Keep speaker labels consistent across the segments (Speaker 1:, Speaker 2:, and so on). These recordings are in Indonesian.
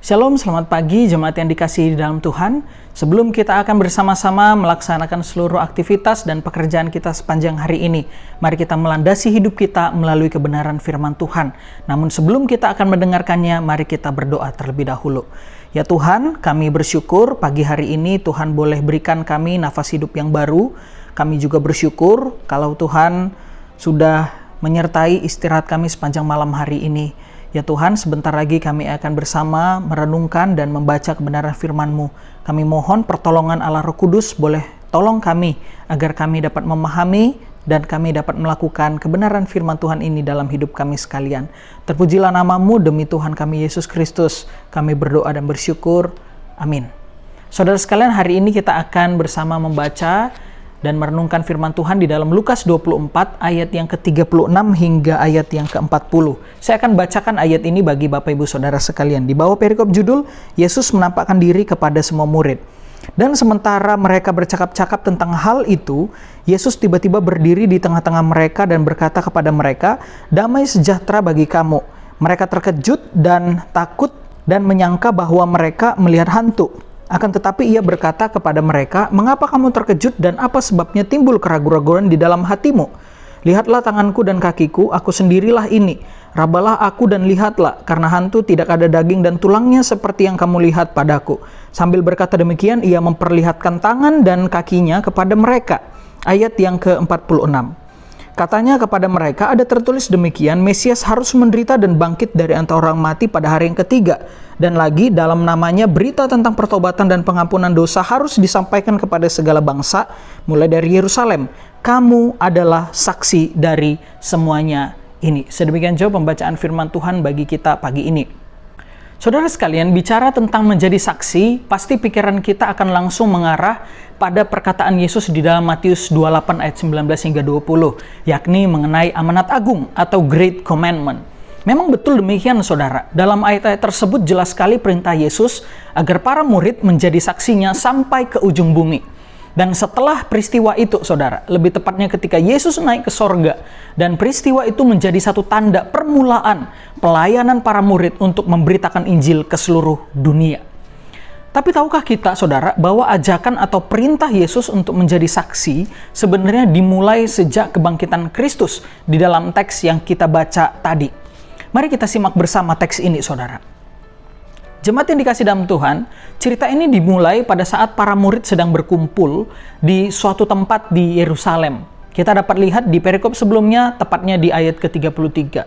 Speaker 1: Shalom, selamat pagi jemaat yang dikasihi di dalam Tuhan. Sebelum kita akan bersama-sama melaksanakan seluruh aktivitas dan pekerjaan kita sepanjang hari ini, mari kita melandasi hidup kita melalui kebenaran firman Tuhan. Namun sebelum kita akan mendengarkannya, mari kita berdoa terlebih dahulu. Ya Tuhan, kami bersyukur pagi hari ini Tuhan boleh berikan kami nafas hidup yang baru. Kami juga bersyukur kalau Tuhan sudah menyertai istirahat kami sepanjang malam hari ini. Ya Tuhan, sebentar lagi kami akan bersama merenungkan dan membaca kebenaran firman-Mu. Kami mohon pertolongan Allah Roh Kudus boleh tolong kami agar kami dapat memahami dan kami dapat melakukan kebenaran firman Tuhan ini dalam hidup kami sekalian. Terpujilah nama-Mu demi Tuhan kami Yesus Kristus. Kami berdoa dan bersyukur. Amin. Saudara sekalian, hari ini kita akan bersama membaca dan merenungkan firman Tuhan di dalam Lukas 24 ayat yang ke-36 hingga ayat yang ke-40. Saya akan bacakan ayat ini bagi Bapak Ibu Saudara sekalian. Di bawah perikop judul, Yesus menampakkan diri kepada semua murid. Dan sementara mereka bercakap-cakap tentang hal itu, Yesus tiba-tiba berdiri di tengah-tengah mereka dan berkata kepada mereka, "Damai sejahtera bagi kamu." Mereka terkejut dan takut dan menyangka bahwa mereka melihat hantu. Akan tetapi ia berkata kepada mereka, "Mengapa kamu terkejut dan apa sebabnya timbul keraguan-raguan di dalam hatimu? Lihatlah tanganku dan kakiku, aku sendirilah ini. Rabalah aku dan lihatlah, karena hantu tidak ada daging dan tulangnya seperti yang kamu lihat padaku." Sambil berkata demikian, ia memperlihatkan tangan dan kakinya kepada mereka. Ayat yang ke-46. Katanya kepada mereka, ada tertulis demikian, Mesias harus menderita dan bangkit dari antara orang mati pada hari yang ketiga. Dan lagi dalam namanya berita tentang pertobatan dan pengampunan dosa harus disampaikan kepada segala bangsa, mulai dari Yerusalem. Kamu adalah saksi dari semuanya ini. Sedemikian jauh pembacaan firman Tuhan bagi kita pagi ini. Saudara sekalian, bicara tentang menjadi saksi, pasti pikiran kita akan langsung mengarah pada perkataan Yesus di dalam Matius 28 ayat 19 hingga 20, yakni mengenai amanat agung atau Great Commandment. Memang betul demikian saudara, dalam ayat-ayat tersebut jelas sekali perintah Yesus agar para murid menjadi saksinya sampai ke ujung bumi. Dan setelah peristiwa itu saudara, lebih tepatnya ketika Yesus naik ke sorga, dan peristiwa itu menjadi satu tanda permulaan pelayanan para murid untuk memberitakan Injil ke seluruh dunia. Tapi tahukah kita saudara bahwa ajakan atau perintah Yesus untuk menjadi saksi sebenarnya dimulai sejak kebangkitan Kristus di dalam teks yang kita baca tadi. Mari kita simak bersama teks ini saudara. Jemaat yang dikasih dalam Tuhan, cerita ini dimulai pada saat para murid sedang berkumpul di suatu tempat di Yerusalem. Kita dapat lihat di perikop sebelumnya, tepatnya di ayat ke-33.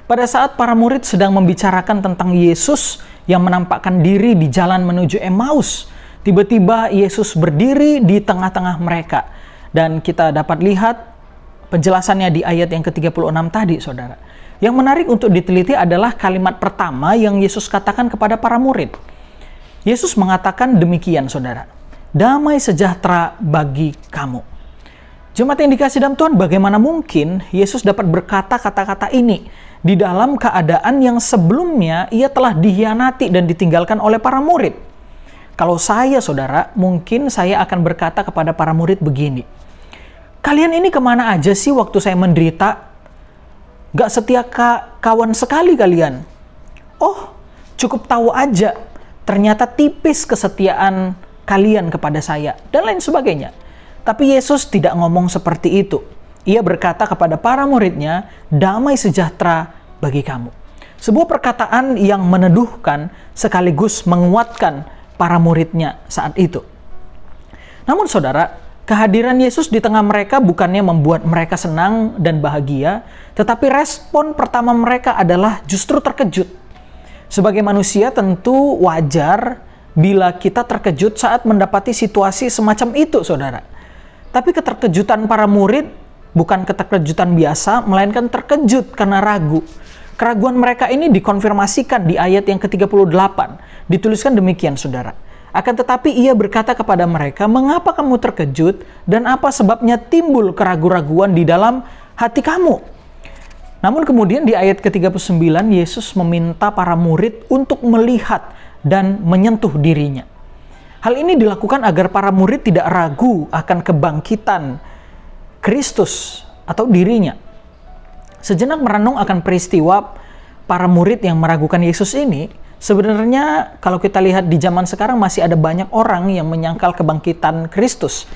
Speaker 1: Pada saat para murid sedang membicarakan tentang Yesus yang menampakkan diri di jalan menuju Emmaus, tiba-tiba Yesus berdiri di tengah-tengah mereka. Dan kita dapat lihat penjelasannya di ayat yang ke-36 tadi, saudara. Yang menarik untuk diteliti adalah kalimat pertama yang Yesus katakan kepada para murid. Yesus mengatakan demikian, saudara. Damai sejahtera bagi kamu. Jemaat yang dikasih dalam Tuhan, bagaimana mungkin Yesus dapat berkata kata-kata ini di dalam keadaan yang sebelumnya ia telah dikhianati dan ditinggalkan oleh para murid? Kalau saya, saudara, mungkin saya akan berkata kepada para murid begini. Kalian ini kemana aja sih waktu saya menderita? Gak setia kawan sekali kalian. Oh, cukup tahu aja. Ternyata tipis kesetiaan kalian kepada saya. Dan lain sebagainya. Tapi Yesus tidak ngomong seperti itu. Ia berkata kepada para muridnya, damai sejahtera bagi kamu. Sebuah perkataan yang meneduhkan sekaligus menguatkan para muridnya saat itu. Namun saudara, kehadiran Yesus di tengah mereka bukannya membuat mereka senang dan bahagia, tetapi respon pertama mereka adalah justru terkejut. Sebagai manusia tentu wajar bila kita terkejut saat mendapati situasi semacam itu, saudara. Tapi keterkejutan para murid bukan keterkejutan biasa, melainkan terkejut karena ragu. Keraguan mereka ini dikonfirmasikan di ayat yang ke-38. Dituliskan demikian, saudara. Akan tetapi ia berkata kepada mereka, "Mengapa kamu terkejut dan apa sebabnya timbul keraguan-raguan di dalam hati kamu?" Namun kemudian di ayat ke-39 Yesus meminta para murid untuk melihat dan menyentuh dirinya. Hal ini dilakukan agar para murid tidak ragu akan kebangkitan Kristus atau dirinya. Sejenak merenung akan peristiwa para murid yang meragukan Yesus ini, Sebenarnya kalau kita lihat di zaman sekarang masih ada banyak orang yang menyangkal kebangkitan Kristus.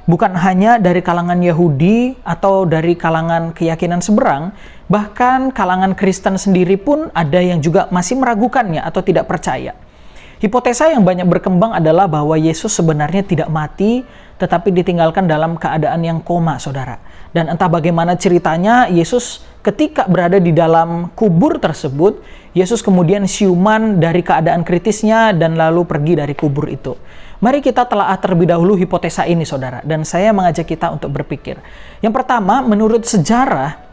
Speaker 1: Bukan hanya dari kalangan Yahudi atau dari kalangan keyakinan seberang, bahkan kalangan Kristen sendiri pun ada yang juga masih meragukannya atau tidak percaya. Hipotesa yang banyak berkembang adalah bahwa Yesus sebenarnya tidak mati, tetapi ditinggalkan dalam keadaan yang koma, saudara. Dan entah bagaimana ceritanya, Yesus ketika berada di dalam kubur tersebut, Yesus kemudian siuman dari keadaan kritisnya dan lalu pergi dari kubur itu. Mari kita telaah terlebih dahulu hipotesa ini, saudara. Dan saya mengajak kita untuk berpikir. Yang pertama, menurut sejarah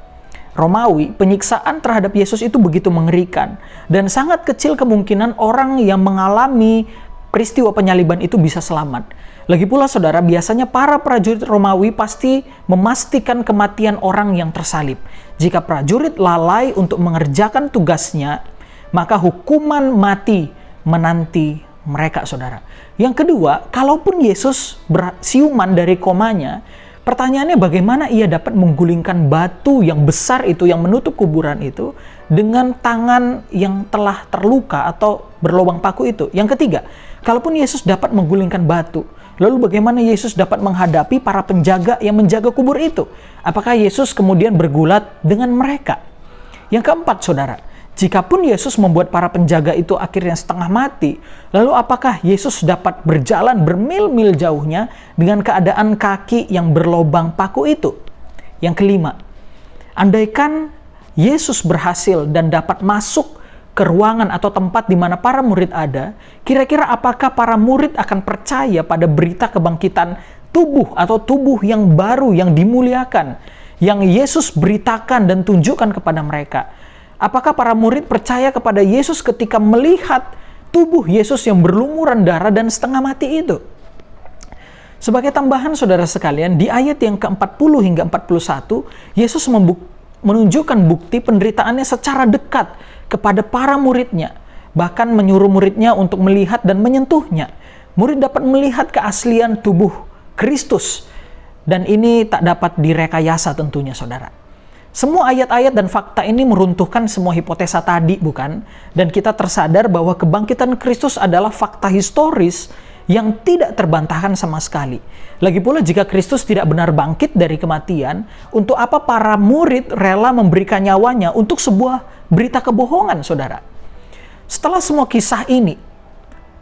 Speaker 1: Romawi, penyiksaan terhadap Yesus itu begitu mengerikan. Dan sangat kecil kemungkinan orang yang mengalami peristiwa penyaliban itu bisa selamat. Lagi pula, saudara, biasanya para prajurit Romawi pasti memastikan kematian orang yang tersalib. Jika prajurit lalai untuk mengerjakan tugasnya, maka hukuman mati menanti mereka, saudara. Yang kedua, kalaupun Yesus bersiuman dari komanya, pertanyaannya bagaimana ia dapat menggulingkan batu yang besar itu, yang menutup kuburan itu, dengan tangan yang telah terluka atau berlubang paku itu. Yang ketiga, kalaupun Yesus dapat menggulingkan batu, lalu bagaimana Yesus dapat menghadapi para penjaga yang menjaga kubur itu? Apakah Yesus kemudian bergulat dengan mereka? Yang keempat, saudara, jikapun Yesus membuat para penjaga itu akhirnya setengah mati, lalu apakah Yesus dapat berjalan bermil-mil jauhnya dengan keadaan kaki yang berlobang paku itu? Yang kelima, andaikan Yesus berhasil dan dapat masuk ke ruangan atau tempat di mana para murid ada, kira-kira apakah para murid akan percaya pada berita kebangkitan tubuh atau tubuh yang baru yang dimuliakan, yang Yesus beritakan dan tunjukkan kepada mereka? Apakah para murid percaya kepada Yesus ketika melihat tubuh Yesus yang berlumuran darah dan setengah mati itu? Sebagai tambahan, saudara sekalian, di ayat yang ke-40 hingga 41, Yesus menunjukkan bukti penderitaannya secara dekat kepada para muridnya, bahkan menyuruh muridnya untuk melihat dan menyentuhnya. Murid dapat melihat keaslian tubuh Kristus, dan ini tak dapat direkayasa tentunya, saudara. Semua ayat-ayat dan fakta ini meruntuhkan semua hipotesa tadi, bukan? Dan kita tersadar bahwa kebangkitan Kristus adalah fakta historis yang tidak terbantahkan sama sekali. Lagi pula, jika Kristus tidak benar bangkit dari kematian, untuk apa para murid rela memberikan nyawanya untuk sebuah berita kebohongan, saudara? Setelah semua kisah ini,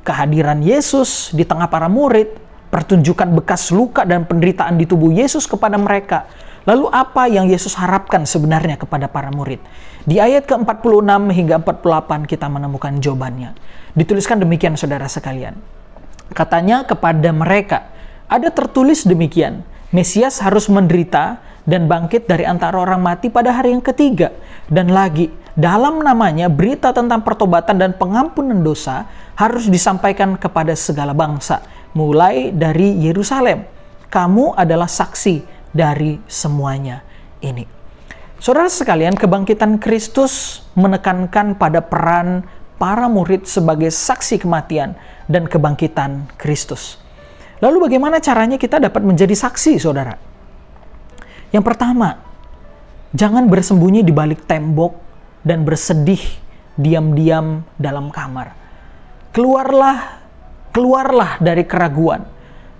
Speaker 1: kehadiran Yesus di tengah para murid, pertunjukan bekas luka dan penderitaan di tubuh Yesus kepada mereka, lalu apa yang Yesus harapkan sebenarnya kepada para murid? Di ayat ke-46 hingga 48 kita menemukan jawabannya. Dituliskan demikian, saudara sekalian. Katanya kepada mereka, ada tertulis demikian, Mesias harus menderita dan bangkit dari antara orang mati pada hari yang ketiga. Dan lagi, dalam namanya berita tentang pertobatan dan pengampunan dosa harus disampaikan kepada segala bangsa, mulai dari Yerusalem. Kamu adalah saksi dari semuanya ini. Saudara sekalian, kebangkitan Kristus menekankan pada peran para murid sebagai saksi kematian dan kebangkitan Kristus. Lalu bagaimana caranya kita dapat menjadi saksi, saudara? Yang pertama, jangan bersembunyi di balik tembok dan bersedih diam-diam dalam kamar. Keluarlah dari keraguan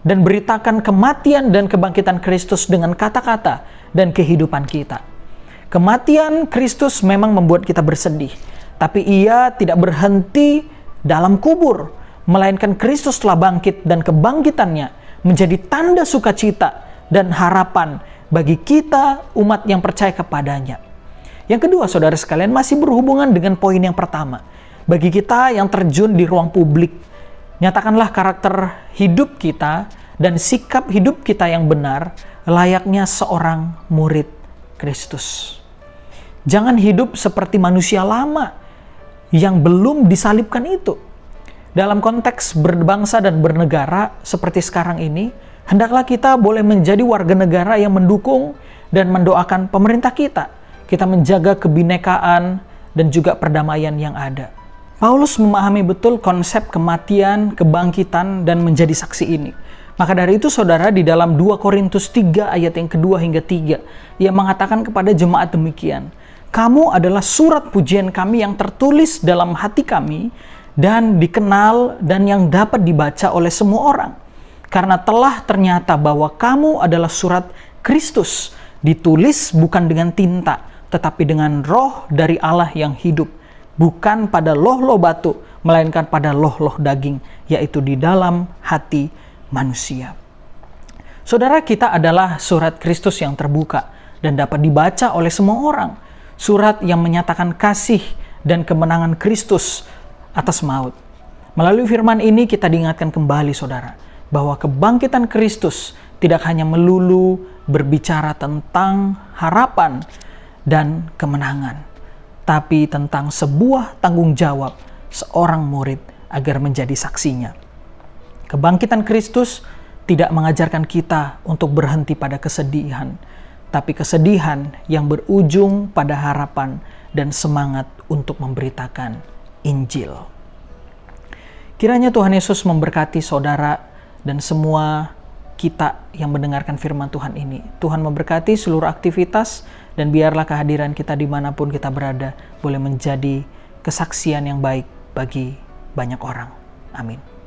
Speaker 1: dan beritakan kematian dan kebangkitan Kristus dengan kata-kata dan kehidupan kita. Kematian Kristus memang membuat kita bersedih, tapi ia tidak berhenti dalam kubur, melainkan Kristus telah bangkit dan kebangkitannya menjadi tanda sukacita dan harapan bagi kita umat yang percaya kepadanya. Yang kedua, saudara sekalian, masih berhubungan dengan poin yang pertama. Bagi kita yang terjun di ruang publik, nyatakanlah karakter hidup kita dan sikap hidup kita yang benar layaknya seorang murid Kristus. Jangan hidup seperti manusia lama yang belum disalibkan itu. Dalam konteks berbangsa dan bernegara seperti sekarang ini, hendaklah kita boleh menjadi warga negara yang mendukung dan mendoakan pemerintah kita. Kita menjaga kebinekaan dan juga perdamaian yang ada. Paulus memahami betul konsep kematian, kebangkitan, dan menjadi saksi ini. Maka dari itu, saudara, di dalam 2 Korintus 3 ayat yang kedua hingga 3, ia mengatakan kepada jemaat demikian, kamu adalah surat pujian kami yang tertulis dalam hati kami dan dikenal dan yang dapat dibaca oleh semua orang. Karena telah ternyata bahwa kamu adalah surat Kristus, ditulis bukan dengan tinta, tetapi dengan roh dari Allah yang hidup, bukan pada loh-loh batu, melainkan pada loh-loh daging, yaitu di dalam hati manusia. Saudara, kita adalah surat Kristus yang terbuka dan dapat dibaca oleh semua orang. Surat yang menyatakan kasih dan kemenangan Kristus atas maut. Melalui firman ini kita diingatkan kembali, saudara, bahwa kebangkitan Kristus tidak hanya melulu berbicara tentang harapan dan kemenangan, tapi tentang sebuah tanggung jawab seorang murid agar menjadi saksinya. Kebangkitan Kristus tidak mengajarkan kita untuk berhenti pada kesedihan, tapi kesedihan yang berujung pada harapan dan semangat untuk memberitakan Injil. Kiranya Tuhan Yesus memberkati saudara dan semua kita yang mendengarkan firman Tuhan ini. Tuhan memberkati seluruh aktivitas, dan biarlah kehadiran kita dimanapun kita berada boleh menjadi kesaksian yang baik bagi banyak orang. Amin.